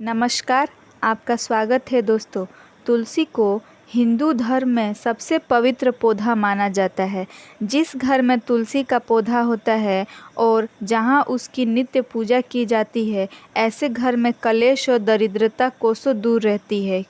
नमस्कार, आपका स्वागत है दोस्तों। तुलसी को हिंदू धर्म में सबसे पवित्र पौधा माना जाता है। जिस घर में तुलसी का पौधा होता है और जहां उसकी नित्य पूजा की जाती है, ऐसे घर में कलेश और दरिद्रता कोसों दूर रहती है,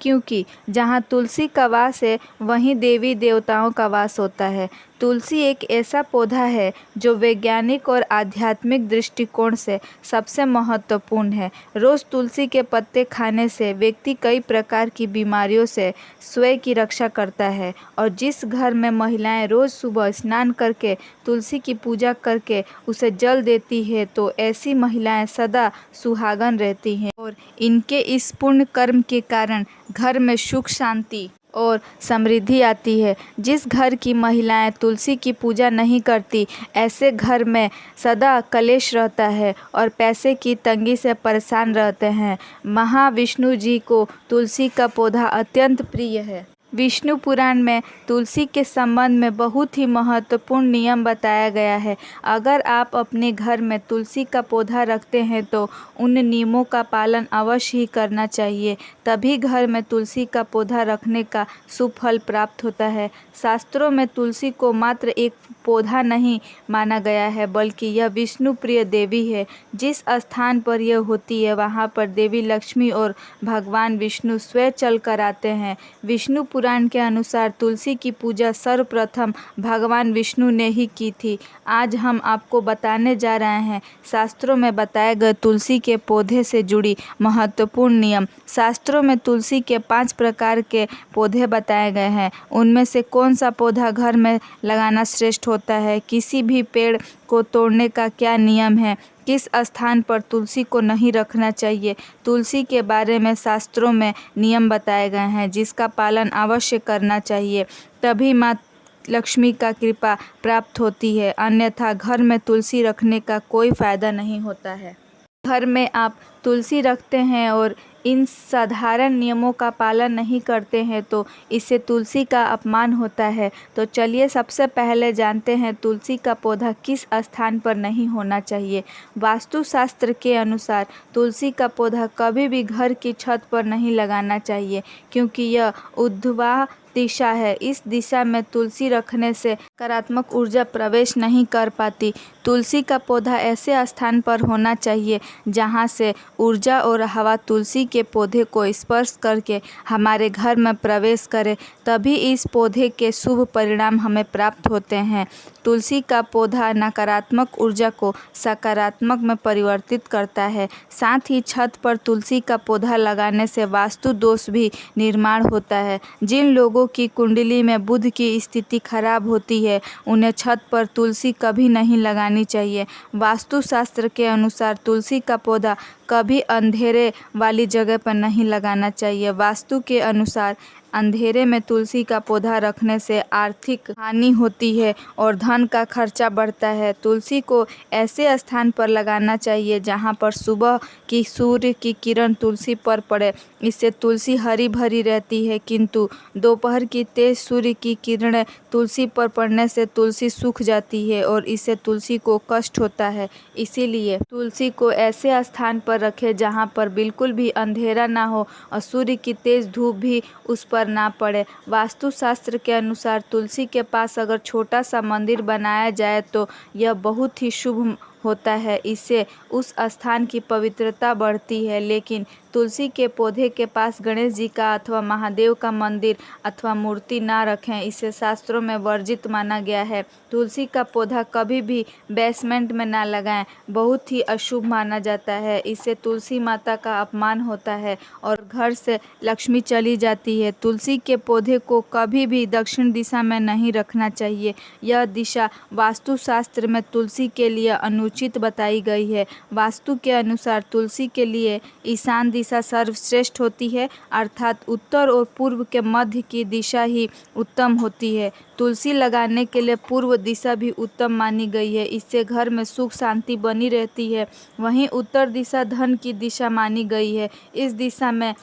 क्योंकि जहां तुलसी का वास है वहीं देवी देवताओं का वास होता है। तुलसी एक ऐसा पौधा है जो वैज्ञानिक और आध्यात्मिक दृष्टिकोण से सबसे महत्वपूर्ण है। रोज़ तुलसी के पत्ते खाने से व्यक्ति कई प्रकार की बीमारियों से स्वयं की रक्षा करता है, और जिस घर में महिलाएं रोज़ सुबह स्नान करके तुलसी की पूजा करके उसे जल देती है, तो ऐसी महिलाएं सदा सुहागन रहती हैं और इनके इस पुण्य कर्म के कारण घर में सुख शांति और समृद्धि आती है। जिस घर की महिलाएं तुलसी की पूजा नहीं करती, ऐसे घर में सदा कलेश रहता है और पैसे की तंगी से परेशान रहते हैं। महाविष्णु जी को तुलसी का पौधा अत्यंत प्रिय है। विष्णु पुराण में तुलसी के संबंध में बहुत ही महत्वपूर्ण नियम बताया गया है। अगर आप अपने घर में तुलसी का पौधा रखते हैं तो उन नियमों का पालन अवश्य ही करना चाहिए, तभी घर में तुलसी का पौधा रखने का शुभ फल प्राप्त होता है। शास्त्रों में तुलसी को मात्र एक पौधा नहीं माना गया है, बल्कि यह विष्णु प्रिय देवी है। जिस स्थान पर यह होती है वहाँ पर देवी लक्ष्मी और भगवान विष्णु स्वयं चल कर आते हैं। विष्णु पुराण के अनुसार तुलसी की पूजा सर्वप्रथम भगवान विष्णु ने ही की थी। आज हम आपको बताने जा रहे हैं शास्त्रों में बताए गए तुलसी के पौधे से जुड़ी महत्वपूर्ण नियम। शास्त्रों में तुलसी के 5 प्रकार के पौधे बताए गए हैं। उनमें से कौन सा पौधा घर में लगाना श्रेष्ठ होता है, किसी भी पेड़ को तोड़ने का क्या नियम है, किस स्थान पर तुलसी को नहीं रखना चाहिए, तुलसी के बारे में शास्त्रों में नियम बताए गए हैं जिसका पालन अवश्य करना चाहिए, तभी माँ लक्ष्मी का कृपा प्राप्त होती है। अन्यथा घर में तुलसी रखने का कोई फायदा नहीं होता है। घर में आप तुलसी रखते हैं और इन साधारण नियमों का पालन नहीं करते हैं तो इससे तुलसी का अपमान होता है। तो चलिए सबसे पहले जानते हैं तुलसी का पौधा किस स्थान पर नहीं होना चाहिए। वास्तुशास्त्र के अनुसार तुलसी का पौधा कभी भी घर की छत पर नहीं लगाना चाहिए, क्योंकि यह ऊर्ध्वाधर दिशा है। इस दिशा में तुलसी रखने से नकारात्मक ऊर्जा प्रवेश नहीं कर पाती। तुलसी का पौधा ऐसे स्थान पर होना चाहिए जहां से ऊर्जा और हवा तुलसी के पौधे को स्पर्श करके हमारे घर में प्रवेश करे, तभी इस पौधे के शुभ परिणाम हमें प्राप्त होते हैं। तुलसी का पौधा नकारात्मक ऊर्जा को सकारात्मक में परिवर्तित करता है। साथ ही छत पर तुलसी का पौधा लगाने से वास्तु दोष भी निर्माण होता है। जिन लोगों की कुंडली में बुध की स्थिति खराब होती है, उन्हें छत पर तुलसी कभी नहीं लगानी चाहिए। वास्तुशास्त्र के अनुसार तुलसी का पौधा कभी अंधेरे वाली जगह पर नहीं लगाना चाहिए। वास्तु के अनुसार अंधेरे में तुलसी का पौधा रखने से आर्थिक हानि होती है और धन का खर्चा बढ़ता है। तुलसी को ऐसे स्थान पर लगाना चाहिए जहां पर सुबह की सूर्य की किरण तुलसी पर पड़े। इससे तुलसी हरी भरी रहती है, किंतु दोपहर की तेज सूर्य की किरणें तुलसी पर पड़ने से तुलसी सूख जाती है और इससे तुलसी को कष्ट होता है। इसीलिए तुलसी को ऐसे स्थान पर रखें जहां पर बिल्कुल भी अंधेरा ना हो और सूर्य की तेज धूप भी उस पर ना पड़े। वास्तुशास्त्र के अनुसार तुलसी के पास अगर छोटा सा मंदिर बनाया जाए तो यह बहुत ही शुभ होता है। इससे उस स्थान की पवित्रता बढ़ती है। लेकिन तुलसी के पौधे के पास गणेश जी का अथवा महादेव का मंदिर अथवा मूर्ति ना रखें, इसे शास्त्रों में वर्जित माना गया है। तुलसी का पौधा कभी भी बेसमेंट में ना लगाएं, बहुत ही अशुभ माना जाता है। इससे तुलसी माता का अपमान होता है और घर से लक्ष्मी चली जाती है। तुलसी के पौधे को कभी भी दक्षिण दिशा में नहीं रखना चाहिए। यह दिशा वास्तुशास्त्र में तुलसी के लिए अनुचित बताई गई है। वास्तु के अनुसार तुलसी के लिए ईशान दिशा सर्वश्रेष्ठ होती है, अर्थात उत्तर और पूर्व के मध्य की दिशा ही उत्तम होती है। तुलसी लगाने के लिए पूर्व दिशा भी उत्तम मानी गई है। इससे घर में सुख शांति बनी रहती है। वहीं उत्तर दिशा धन की दिशा मानी गई है। इस दिशा में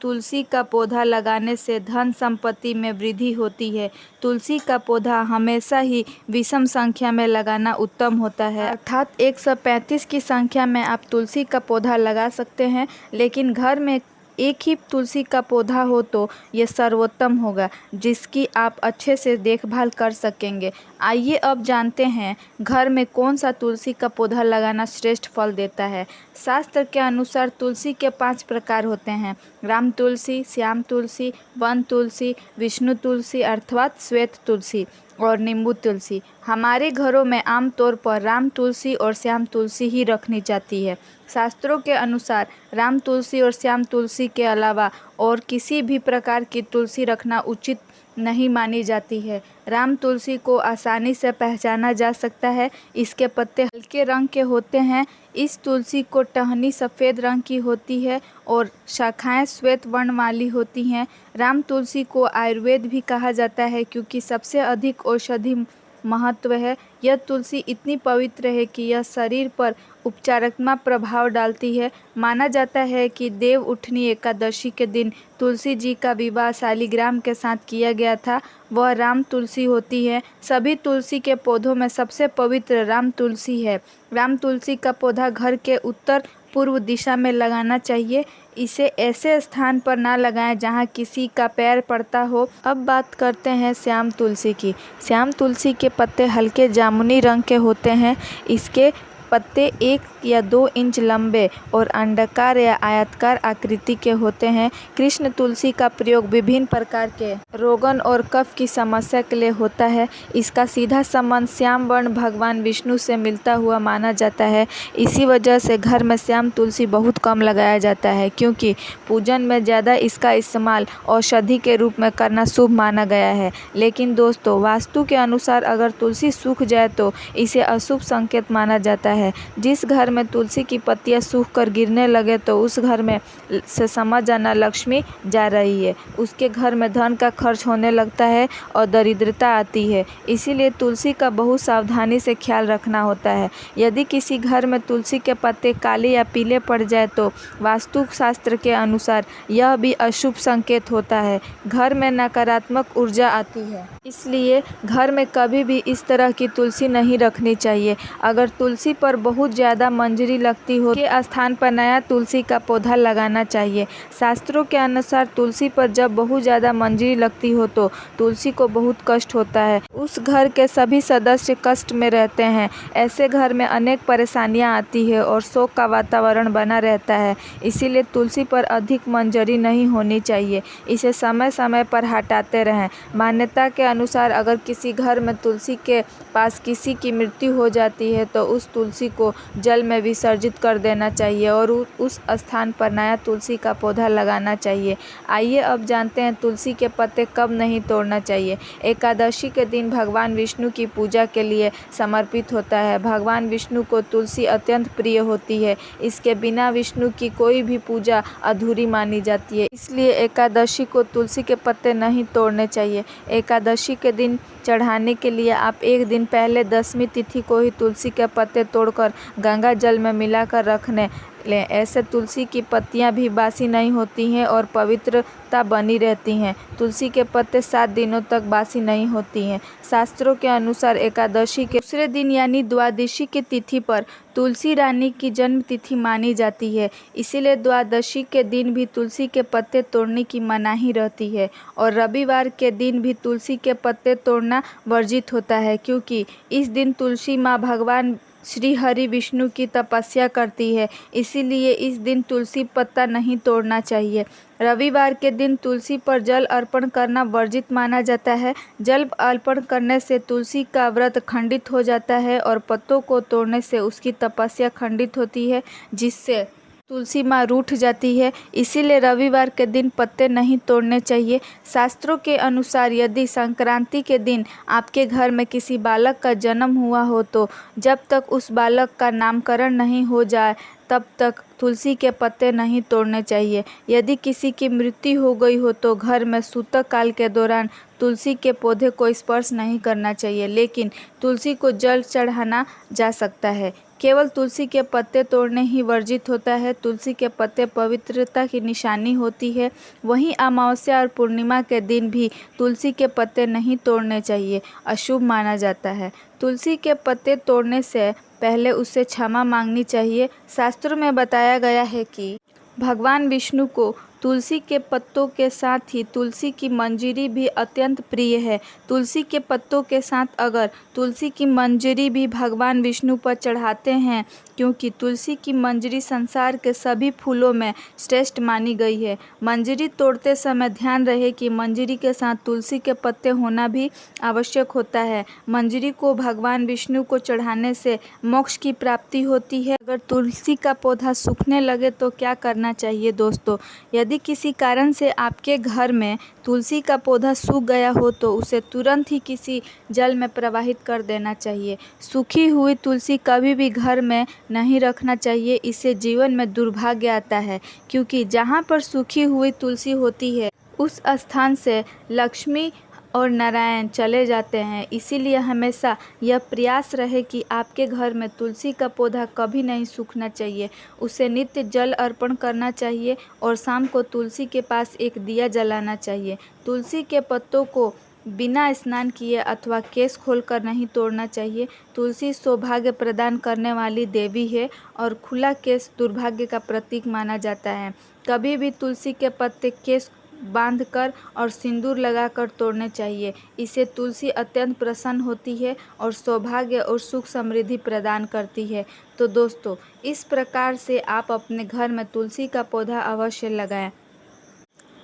तुलसी का पौधा लगाने से धन संपत्ति में वृद्धि होती है। तुलसी का पौधा हमेशा ही विषम संख्या में लगाना उत्तम होता है, अर्थात 135 की संख्या में आप तुलसी का पौधा लगा सकते हैं। लेकिन घर में एक ही तुलसी का पौधा हो तो ये सर्वोत्तम होगा, जिसकी आप अच्छे से देखभाल कर सकेंगे। आइए अब जानते हैं घर में कौन सा तुलसी का पौधा लगाना श्रेष्ठ फल देता है। शास्त्र के अनुसार तुलसी के 5 प्रकार होते हैं: राम तुलसी, श्याम तुलसी, वन तुलसी, विष्णु तुलसी अर्थात श्वेत तुलसी और नींबू तुलसी। हमारे घरों में आमतौर पर राम तुलसी और श्याम तुलसी ही रखनी जाती है। शास्त्रों के अनुसार राम तुलसी और श्याम तुलसी के अलावा और किसी भी प्रकार की तुलसी रखना उचित नहीं मानी जाती है। राम तुलसी को आसानी से पहचाना जा सकता है। इसके पत्ते हल्के रंग के होते हैं। इस तुलसी को टहनी सफ़ेद रंग की होती है और शाखाएं श्वेत वर्ण वाली होती हैं। राम तुलसी को आयुर्वेद भी कहा जाता है क्योंकि सबसे अधिक औषधि महत्व है। यह तुलसी इतनी पवित्र है कि यह शरीर पर उपचारात्मक प्रभाव डालती है। माना जाता है कि देव उठनी एकादशी के दिन तुलसी जी का विवाह शालिग्राम के साथ किया गया था। वह राम तुलसी होती है। सभी तुलसी के पौधों में सबसे पवित्र राम तुलसी है। राम तुलसी का पौधा घर के उत्तर पूर्व दिशा में लगाना चाहिए। इसे ऐसे स्थान पर ना लगाएं जहां किसी का पैर पड़ता हो। अब बात करते हैं श्याम तुलसी की। श्याम तुलसी के पत्ते हल्के जामुनी रंग के होते हैं। इसके पत्ते 1 या 2 इंच लंबे और अंडाकार या आयताकार आकृति के होते हैं। कृष्ण तुलसी का प्रयोग विभिन्न प्रकार के रोगन और कफ की समस्या के लिए होता है। इसका सीधा संबंध श्याम वर्ण भगवान विष्णु से मिलता हुआ माना जाता है। इसी वजह से घर में श्याम तुलसी बहुत कम लगाया जाता है, क्योंकि पूजन में ज़्यादा इसका इस्तेमाल औषधि के रूप में करना शुभ माना गया है। लेकिन दोस्तों, वास्तु के अनुसार अगर तुलसी सूख जाए तो इसे अशुभ संकेत माना जाता है। जिस घर में तुलसी की पत्तियां सूख कर गिरने लगे तो उस घर में से समझ जाना लक्ष्मी जा रही है। उसके घर में धन का खर्च होने लगता है और दरिद्रता आती है। इसीलिए तुलसी का बहुत सावधानी से ख्याल रखना होता है। यदि किसी घर में तुलसी के पत्ते काले या पीले पड़ जाए तो वास्तु शास्त्र के अनुसार यह भी अशुभ संकेत होता है। घर में नकारात्मक ऊर्जा आती है। इसलिए घर में कभी भी इस तरह की तुलसी नहीं रखनी चाहिए। अगर तुलसी पर बहुत ज़्यादा मंजरी लगती हो के स्थान पर नया तुलसी का पौधा लगाना चाहिए। शास्त्रों के अनुसार तुलसी पर जब बहुत ज़्यादा मंजरी लगती हो तो तुलसी को बहुत कष्ट होता है। उस घर के सभी सदस्य कष्ट में रहते हैं। ऐसे घर में अनेक परेशानियां आती है और शोक का वातावरण बना रहता है। इसीलिए तुलसी पर अधिक मंजरी नहीं होनी चाहिए। इसे समय समय पर हटाते रहें। मान्यता के अनुसार अगर किसी घर में तुलसी के पास किसी की मृत्यु हो जाती है तो उस तुलसी को जल में विसर्जित कर देना चाहिए और उस स्थान पर नया तुलसी का पौधा लगाना चाहिए। आइए अब जानते हैं तुलसी के पत्ते कब नहीं तोड़ना चाहिए। एकादशी के दिन भगवान विष्णु की पूजा के लिए समर्पित होता है। भगवान विष्णु को तुलसी अत्यंत प्रिय होती है। इसके बिना विष्णु की कोई भी पूजा अधूरी मानी जाती है। इसलिए एकादशी को तुलसी के पत्ते नहीं तोड़ने चाहिए। एकादशी के दिन चढ़ाने के लिए आप एक दिन पहले 10वीं तिथि को ही तुलसी के पत्ते तोड़कर गंगा जल में मिलाकर रखने लें। ऐसे तुलसी की पत्तियां भी बासी नहीं होती हैं और पवित्रता बनी रहती हैं। तुलसी के पत्ते 7 दिनों तक बासी नहीं होती हैं। शास्त्रों के अनुसार एकादशी के दूसरे दिन यानी द्वादशी की तिथि पर तुलसी रानी की जन्म तिथि मानी जाती है। इसीलिए द्वादशी के दिन भी तुलसी के पत्ते तोड़ने की मनाही रहती है और रविवार के दिन भी तुलसी के पत्ते तोड़ना वर्जित होता है, क्योंकि इस दिन तुलसी माँ भगवान श्री हरि विष्णु की तपस्या करती है। इसीलिए इस दिन तुलसी पत्ता नहीं तोड़ना चाहिए। रविवार के दिन तुलसी पर जल अर्पण करना वर्जित माना जाता है। जल अर्पण करने से तुलसी का व्रत खंडित हो जाता है और पत्तों को तोड़ने से उसकी तपस्या खंडित होती है, जिससे तुलसी माँ रूठ जाती है। इसीलिए रविवार के दिन पत्ते नहीं तोड़ने चाहिए। शास्त्रों के अनुसार यदि संक्रांति के दिन आपके घर में किसी बालक का जन्म हुआ हो तो जब तक उस बालक का नामकरण नहीं हो जाए तब तक तुलसी के पत्ते नहीं तोड़ने चाहिए। यदि किसी की मृत्यु हो गई हो तो घर में सूतक काल के दौरान तुलसी के पौधे को स्पर्श नहीं करना चाहिए, लेकिन तुलसी को जल चढ़ाना जा सकता है। केवल तुलसी के पत्ते तोड़ने ही वर्जित होता है। तुलसी के पत्ते पवित्रता की निशानी होती है। वहीं अमावस्या और पूर्णिमा के दिन भी तुलसी के पत्ते नहीं तोड़ने चाहिए, अशुभ माना जाता है। तुलसी के पत्ते तोड़ने से पहले उससे क्षमा मांगनी चाहिए। शास्त्रों में बताया गया है कि भगवान विष्णु को तुलसी के पत्तों के साथ ही तुलसी की मंजरी भी अत्यंत प्रिय है। तुलसी के पत्तों के साथ अगर तुलसी की मंजरी भी भगवान विष्णु पर चढ़ाते हैं, क्योंकि तुलसी की मंजरी संसार के सभी फूलों में श्रेष्ठ मानी गई है। मंजरी तोड़ते समय ध्यान रहे कि मंजरी के साथ तुलसी के पत्ते होना भी आवश्यक होता है। मंजरी को भगवान विष्णु को चढ़ाने से मोक्ष की प्राप्ति होती है। अगर तुलसी का पौधा सूखने लगे तो क्या करना चाहिए दोस्तों? यदि किसी कारण से आपके घर में तुलसी का पौधा सूख गया हो तो उसे तुरंत ही किसी जल में प्रवाहित कर देना चाहिए। सूखी हुई तुलसी कभी भी घर में नहीं रखना चाहिए, इससे जीवन में दुर्भाग्य आता है, क्योंकि जहाँ पर सूखी हुई तुलसी होती है उस स्थान से लक्ष्मी और नारायण चले जाते हैं। इसीलिए हमेशा यह प्रयास रहे कि आपके घर में तुलसी का पौधा कभी नहीं सूखना चाहिए। उसे नित्य जल अर्पण करना चाहिए और शाम को तुलसी के पास एक दिया जलाना चाहिए। तुलसी के पत्तों को बिना स्नान किए अथवा केश खोलकर नहीं तोड़ना चाहिए। तुलसी सौभाग्य प्रदान करने वाली देवी है और खुला केश दुर्भाग्य का प्रतीक माना जाता है। कभी भी तुलसी के पत्ते केश बांधकर और सिंदूर लगाकर तोड़ने चाहिए। इससे तुलसी अत्यंत प्रसन्न होती है और सौभाग्य और सुख समृद्धि प्रदान करती है। तो दोस्तों, इस प्रकार से आप अपने घर में तुलसी का पौधा अवश्य लगाएं।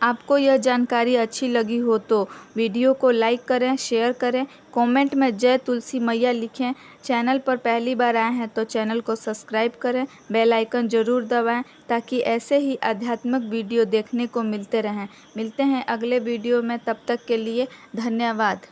आपको यह जानकारी अच्छी लगी हो तो वीडियो को लाइक करें, शेयर करें, कमेंट में जय तुलसी मैया लिखें। चैनल पर पहली बार आए हैं तो चैनल को सब्सक्राइब करें, बेल आइकन ज़रूर दबाएं ताकि ऐसे ही आध्यात्मिक वीडियो देखने को मिलते रहें। मिलते हैं अगले वीडियो में, तब तक के लिए धन्यवाद।